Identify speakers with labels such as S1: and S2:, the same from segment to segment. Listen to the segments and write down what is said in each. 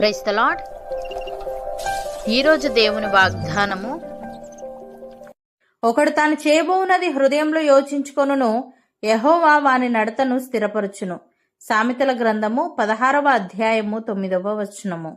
S1: Praise the lord. ఈరోజు దేవుని వాగ్దానము,
S2: ఒకడు తాను చేయబోవునది హృదయంలో యోచించుకొనును, యెహోవా వాని నడతను స్థిరపరచును. సామెతల గ్రంథము 16వ అధ్యాయము 9వ వచనము.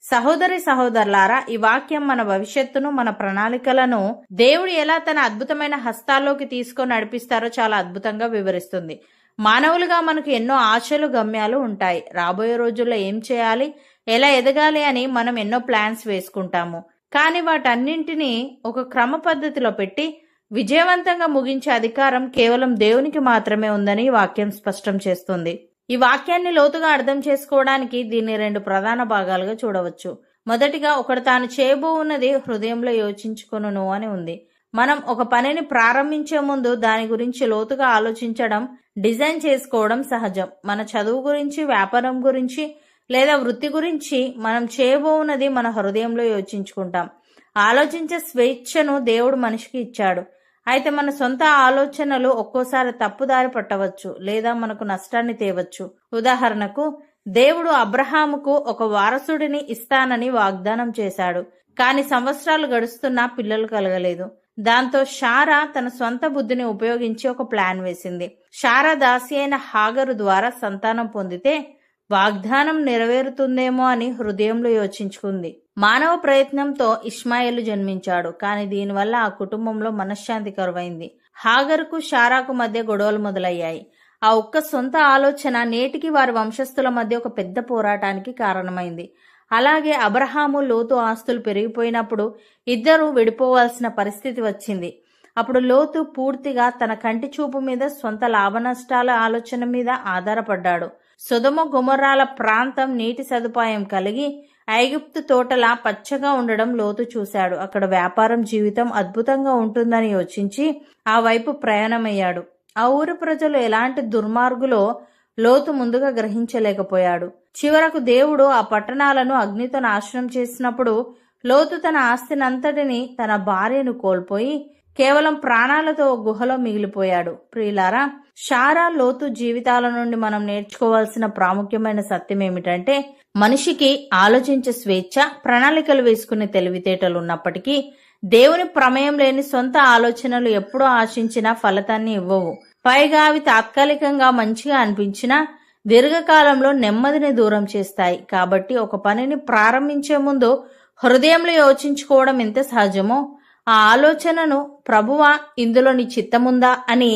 S2: సహోదరి సహోదరులారా, ఈ వాక్యం మన భవిష్యత్తును, మన ప్రణాళికలను దేవుడు ఎలా తన అద్భుతమైన హస్తాల్లోకి తీసుకొని నడిపిస్తారో చాలా అద్భుతంగా వివరిస్తుంది. మానవులుగా మనకు ఎన్నో ఆశలు, గమ్యాలు ఉంటాయి. రాబోయే రోజుల్లో ఏం చేయాలి, ఎలా ఎదగాలి అని మనం ఎన్నో ప్లాన్స్ వేసుకుంటాము. కానీ వాటన్నింటినీ ఒక క్రమ పద్ధతిలో పెట్టి విజయవంతంగా ముగించే అధికారం కేవలం దేవునికి మాత్రమే ఉందని ఈ వాక్యం స్పష్టం చేస్తుంది. ఈ వాక్యాన్ని లోతుగా అర్థం చేసుకోవడానికి దీన్ని 2 ప్రధాన భాగాలుగా చూడవచ్చు. మొదటిగా, ఒకడు తాను చేయబోవున్నది హృదయంలో యోచించుకొనును అని ఉంది. మనం ఒక పనిని ప్రారంభించే ముందు దాని గురించి లోతుగా ఆలోచించడం, డిజైన్ చేసుకోవడం సహజం. మన చదువు గురించి, వ్యాపారం గురించి లేదా వృత్తి గురించి మనం చేయబోవున్నది మన హృదయంలో యోచించుకుంటాం. ఆలోచించే స్వేచ్ఛను దేవుడు మనిషికి ఇచ్చాడు. అయితే మన సొంత ఆలోచనలు ఒక్కోసారి తప్పుదారి పట్టవచ్చు లేదా మనకు నష్టాన్ని తేవచ్చు. ఉదాహరణకు, దేవుడు అబ్రహాముకు ఒక వారసుడిని ఇస్తానని వాగ్దానం చేశాడు. కానీ సంవత్సరాలు గడుస్తున్నా పిల్లలు కలగలేదు. దాంతో శారా తన సొంత బుద్ధిని ఉపయోగించి ఒక ప్లాన్ వేసింది. శారా దాసి అయిన హాగరు ద్వారా సంతానం పొందితే వాగ్దానం నెరవేరుతుందేమో అని హృదయంలో యోచించుకుంది. మానవ ప్రయత్నంతో ఇష్మాయేలు జన్మించాడు. కానీ దీనివల్ల ఆ కుటుంబంలో మనశ్శాంతి కరువైంది. హాగరుకు, శారాకు మధ్య గొడవలు మొదలయ్యాయి. ఆ ఒక్క సొంత ఆలోచన నేటికి వారి వంశస్థుల మధ్య ఒక పెద్ద పోరాటానికి కారణమైంది. అలాగే అబ్రహాము, లోతు ఆస్తులు పెరిగిపోయినప్పుడు ఇద్దరూ విడిపోవాల్సిన పరిస్థితి వచ్చింది. అప్పుడు లోతు పూర్తిగా తన కంటి చూపు మీద, సొంత లాభ నష్టాల ఆలోచన మీద ఆధారపడ్డాడు. సొదొమ గొమొర్రాల ప్రాంతం నీటి సదుపాయం కలిగి ఐగుప్తు తోటలా పచ్చగా ఉండడం లోతు చూశాడు. అక్కడ వ్యాపారం, జీవితం అద్భుతంగా ఉంటుందని యోచించి ఆ వైపు ప్రయాణమయ్యాడు. ఆ ఊరి ప్రజలు ఎలాంటి దుర్మార్గులో లోతు ముందుగా గ్రహించలేకపోయాడు. చివరకు దేవుడు ఆ పట్టణాలను అగ్నితో నాశనం చేసినప్పుడు లోతు తన ఆస్తినంతటిని, తన భార్యను కోల్పోయి కేవలం ప్రాణాలతో గుహలో మిగిలిపోయాడు. ప్రియులారా, శారా, లోతు జీవితాల నుండి మనం నేర్చుకోవాల్సిన ప్రాముఖ్యమైన సత్యం ఏమిటంటే, మనిషికి ఆలోచించే స్వేచ్ఛ, ప్రణాళికలు వేసుకునే తెలివితేటలు ఉన్నప్పటికీ దేవుని ప్రమేయం లేని సొంత ఆలోచనలు ఎప్పుడూ ఆశించిన ఫలితాన్ని ఇవ్వవు. పైగా అవి తాత్కాలికంగా మంచిగా అనిపించినా దీర్ఘకాలంలో నెమ్మదిని దూరం చేస్తాయి. కాబట్టి ఒక పనిని ప్రారంభించే ముందు హృదయంలో యోచించుకోవడం ఎంత సహజమో, ఆ ఆలోచనను ప్రభువా, ఇందులో నీ చిత్తముందా అని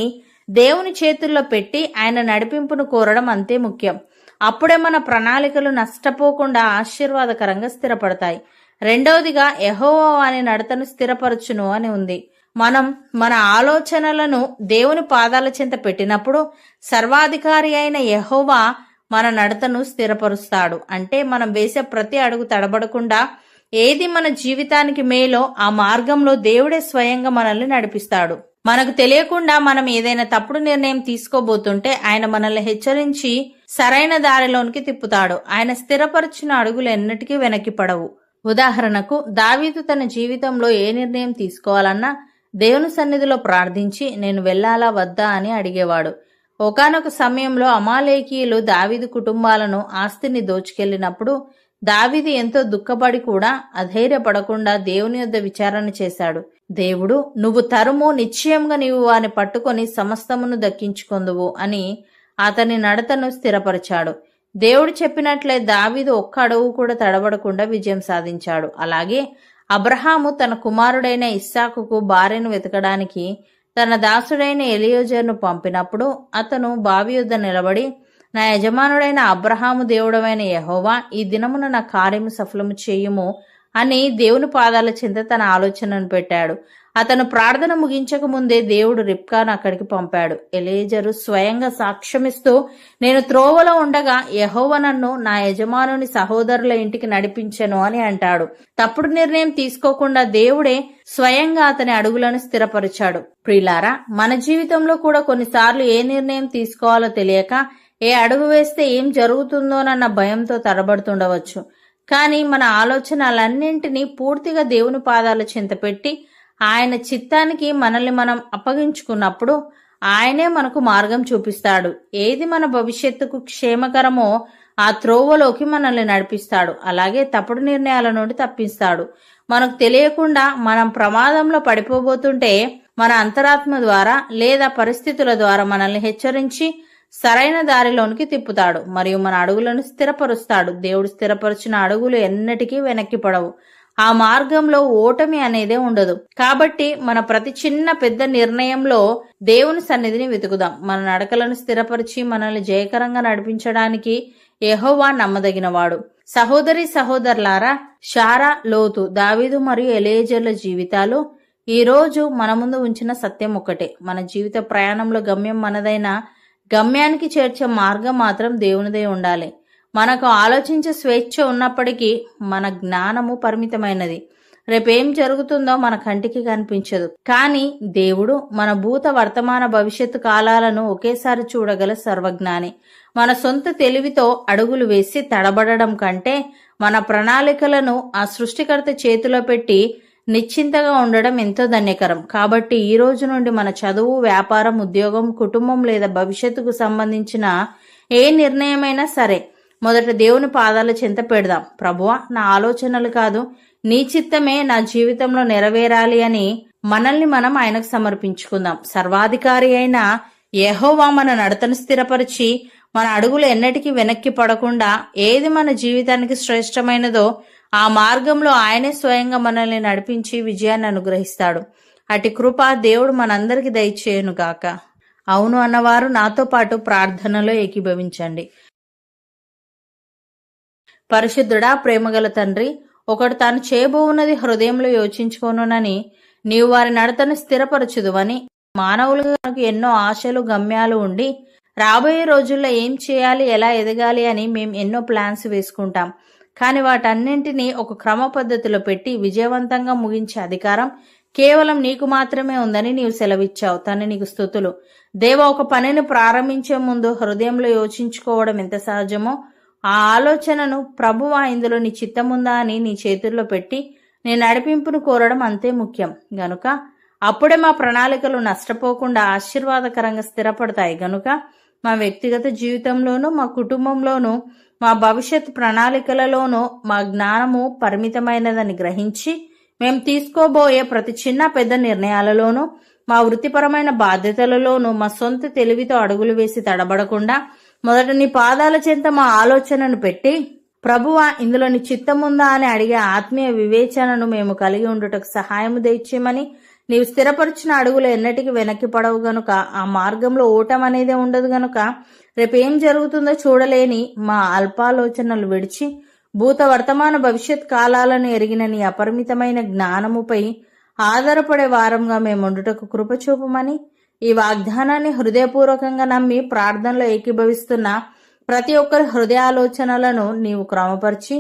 S2: దేవుని చేతుల్లో పెట్టి ఆయన నడిపింపును కోరడం అంతే ముఖ్యం. అప్పుడే మన ప్రణాళికలు నష్టపోకుండా ఆశీర్వాదకరంగా స్థిరపడతాయి. రెండవదిగా, యెహోవా వాని నడతను స్థిరపరచును అని ఉంది. మనం మన ఆలోచనలను దేవుని పాదాల చెంత పెట్టినప్పుడు సర్వాధికారి అయిన యెహోవా మన నడతను స్థిరపరుస్తాడు. అంటే మనం వేసే ప్రతి అడుగు తడబడకుండా ఏది మన జీవితానికి మేలో ఆ మార్గంలో దేవుడే స్వయంగా మనల్ని నడిపిస్తాడు. మనకు తెలియకుండా మనం ఏదైనా తప్పుడు నిర్ణయం తీసుకోబోతుంటే ఆయన మనల్ని హెచ్చరించి సరైన దారిలోనికి తిప్పుతాడు. ఆయన స్థిరపరిచిన అడుగులు ఎన్నటికీ వెనక్కి పడవు. ఉదాహరణకు, దావీదు తన జీవితంలో ఏ నిర్ణయం తీసుకోవాలన్నా దేవుని సన్నిధిలో ప్రార్థించి నేను వెళ్ళాలా వద్దా అని అడిగేవాడు. ఒకానొక సమయంలో అమాలేకీయులు దావీదు కుటుంబాలను, ఆస్తిని దోచుకెళ్లినప్పుడు దావీదు ఎంతో దుఃఖపడి కూడా అధైర్యపడకుండా దేవుని యొద్ద విచారణ చేశాడు. దేవుడు, నువ్వు తరుము, నిశ్చయంగా నీవు వారిని పట్టుకొని సమస్తమును దక్కించుకొందువు అని అతని నడతను స్థిరపరిచాడు. దేవుడు చెప్పినట్లే దావీదు ఒక్క అడుగు కూడా తడబడకుండా విజయం సాధించాడు. అలాగే అబ్రహాము తన కుమారుడైన ఇస్సాకుకు భార్యను వెతకడానికి తన దాసుడైన ఎలియోజర్ను పంపినప్పుడు అతను బావి యొద్ద నిలబడి, నా యజమానుడైన అబ్రహాము దేవుడమైన యెహోవా, ఈ దినమున నా కార్యము సఫలము చేయుము అని దేవుని పాదాల చెంత తన ఆలోచనను పెట్టాడు. అతను ప్రార్థన ముగించక ముందే దేవుడు రిబ్కాను అక్కడికి పంపాడు. ఎలియేజరు స్వయంగా సాక్ష్యమిస్తూ, నేను త్రోవలో ఉండగా యెహోవా నన్ను నా యజమానుని సహోదరుల ఇంటికి నడిపించెను అని అంటాడు. తప్పుడు నిర్ణయం తీసుకోకుండా దేవుడే స్వయంగా అతని అడుగులను స్థిరపరిచాడు. ప్రియులారా, మన జీవితంలో కూడా కొన్నిసార్లు ఏ నిర్ణయం తీసుకోవాలో తెలియక, ఏ అడుగు వేస్తే ఏం జరుగుతుందోనన్న భయంతో తడబడుతుండవచ్చు. కానీ మన ఆలోచనలన్నింటినీ పూర్తిగా దేవుని పాదాల చెంత పెట్టి ఆయన చిత్తానికి మనల్ని మనం అప్పగించుకున్నప్పుడు ఆయనే మనకు మార్గం చూపిస్తాడు. ఏది మన భవిష్యత్తుకు క్షేమకరమో ఆ త్రోవలోకి మనల్ని నడిపిస్తాడు. అలాగే తప్పుడు నిర్ణయాల నుండి తప్పిస్తాడు. మనకు తెలియకుండా మనం ప్రమాదంలో పడిపోబోతుంటే మన అంతరాత్మ ద్వారా లేదా పరిస్థితుల ద్వారా మనల్ని హెచ్చరించి సరైన దారిలోనికి తిప్పుతాడు మరియు మన అడుగులను స్థిరపరుస్తాడు. దేవుడు స్థిరపరిచిన అడుగులు ఎన్నటికీ వెనక్కి పడవు. ఆ మార్గంలో ఓటమి అనేదే ఉండదు. కాబట్టి మన ప్రతి చిన్న పెద్ద నిర్ణయంలో దేవుని సన్నిధిని వెతుకుదాం. మన నడకలను స్థిరపరిచి మనల్ని జయకరంగా నడిపించడానికి యెహోవా నమ్మదగినవాడు. సహోదరి సహోదరులారా, షారా, లోతు, దావీదు మరియు ఎలియేజర్ల జీవితాలు ఈ రోజు మన ముందు ఉంచిన సత్యం ఒక్కటే. మన జీవిత ప్రయాణంలో గమ్యం మనదైన గమ్యానికి చేర్చే మార్గం మాత్రం దేవునిదే ఉండాలి. మనకు ఆలోచించే స్వేచ్ఛ ఉన్నప్పటికీ మన జ్ఞానము పరిమితమైనది. రేపేం జరుగుతుందో మన కంటికి కనిపించదు. కానీ దేవుడు మన భూత వర్తమాన భవిష్యత్తు కాలాలను ఒకేసారి చూడగల సర్వజ్ఞాని. మన సొంత తెలివితో అడుగులు వేసి తడబడడం కంటే మన ప్రణాళికలను ఆ సృష్టికర్త చేతిలో పెట్టి నిశ్చింతగా ఉండడం ఎంతో ధన్యకరం. కాబట్టి ఈ రోజు నుండి మన చదువు, వ్యాపారం, ఉద్యోగం, కుటుంబం లేదా భవిష్యత్తుకు సంబంధించిన ఏ నిర్ణయమైనా సరే మొదట దేవుని పాదాల చెంత పెడదాం. ప్రభువా, నా ఆలోచనలు కాదు, నీ చిత్తమే నా జీవితంలో నెరవేరాలి అని మనల్ని మనం ఆయనకు సమర్పించుకుందాం. సర్వాధికారి అయిన యెహోవా మన నడతను స్థిరపరిచి మన అడుగులు ఎన్నటికీ వెనక్కి పడకుండా ఏది మన జీవితానికి శ్రేష్టమైనదో ఆ మార్గంలో ఆయనే స్వయంగా మనల్ని నడిపించి విజయాన్ని అనుగ్రహిస్తాడు. అటు కృప దేవుడు మనందరికి దయచేయునుగాక. అవును అన్నవారు నాతో పాటు ప్రార్థనలో ఏకీభవించండి. పరిశుద్ధుడా, ప్రేమగల తండ్రి, ఒకడు తాను చేయబోవున్నది హృదయంలో యోచించుకోనునని నీవు వారి నడతను స్థిరపరచుదువని, మానవులుగా ఎన్నో ఆశలు, గమ్యాలు ఉండి రాబోయే రోజుల్లో ఏం చేయాలి, ఎలా ఎదగాలి అని మేము ఎన్నో ప్లాన్స్ వేసుకుంటాం. కానీ వాటన్నింటినీ ఒక క్రమ పద్ధతిలో పెట్టి విజయవంతంగా ముగించే అధికారం కేవలం నీకు మాత్రమే ఉందని నీవు సెలవిచ్చావు. తండ్రి, నీకు స్తుతులు. దేవ, ఒక పనిని ప్రారంభించే ముందు హృదయంలో యోచించుకోవడం ఎంత సహజమో ఆ ఆలోచనను ప్రభువా ఇందులో నీ చిత్తముందా అని నీ చేతుల్లో పెట్టి నీ నడిపింపును కోరడం అంతే ముఖ్యం. గనుక అప్పుడే మా ప్రణాళికలు నష్టపోకుండా ఆశీర్వాదకరంగా స్థిరపడతాయి. గనుక మా వ్యక్తిగత జీవితంలోనూ, మా కుటుంబంలోనూ, మా భవిష్యత్ ప్రణాళికలలోనూ మా జ్ఞానము పరిమితమైనదని గ్రహించి మేము తీసుకోబోయే ప్రతి చిన్న పెద్ద నిర్ణయాలలోనూ, మా వృత్తిపరమైన బాధ్యతలలోనూ మా సొంత తెలివితో అడుగులు వేసి తడబడకుండా మొదట నీ పాదాల చెంత మా ఆలోచనను పెట్టి ప్రభువా ఇందులో నీ చిత్తముందా అని అడిగే ఆత్మీయ వివేచనను మేము కలిగి ఉండుటకు సహాయము దయచేయమని, నీవు స్థిరపరిచిన అడుగులు ఎన్నటికి వెనక్కి పడవు గనుక ఆ మార్గంలో ఓటం అనేదే ఉండదు. గనుక రేపేం జరుగుతుందో చూడలేని మా అల్పాలోచనలు విడిచి భూత వర్తమాన భవిష్యత్ కాలాలను ఎరిగిన నీ అపరిమితమైన జ్ఞానముపై ఆధారపడే వారంగా మేముండుటకు కృపచూపమని, ఈ వాగ్దానాన్ని హృదయపూర్వకంగా నమ్మి ప్రార్థనలో ఏకీభవిస్తున్న ప్రతి ఒక్కరి హృదయాలోచనలను నీవు క్రమపరిచి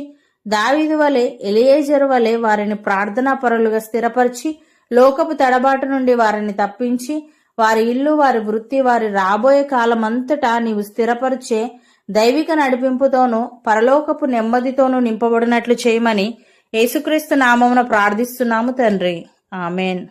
S2: దావీదు వలె, ఎలియేజరు వలె వారిని ప్రార్థనా పరులుగా స్థిరపరిచి లోకపు తడబాటు నుండి వారిని తప్పించి వారి ఇల్లు, వారి వృత్తి, వారి రాబోయే కాలమంతటా నీవు స్థిరపరిచే దైవిక నడిపింపుతోనూ పరలోకపు నెమ్మదితోనూ నింపబడినట్లు చేయమని యేసుక్రీస్తు నామమున ప్రార్థిస్తున్నాము తండ్రి. ఆమెన్.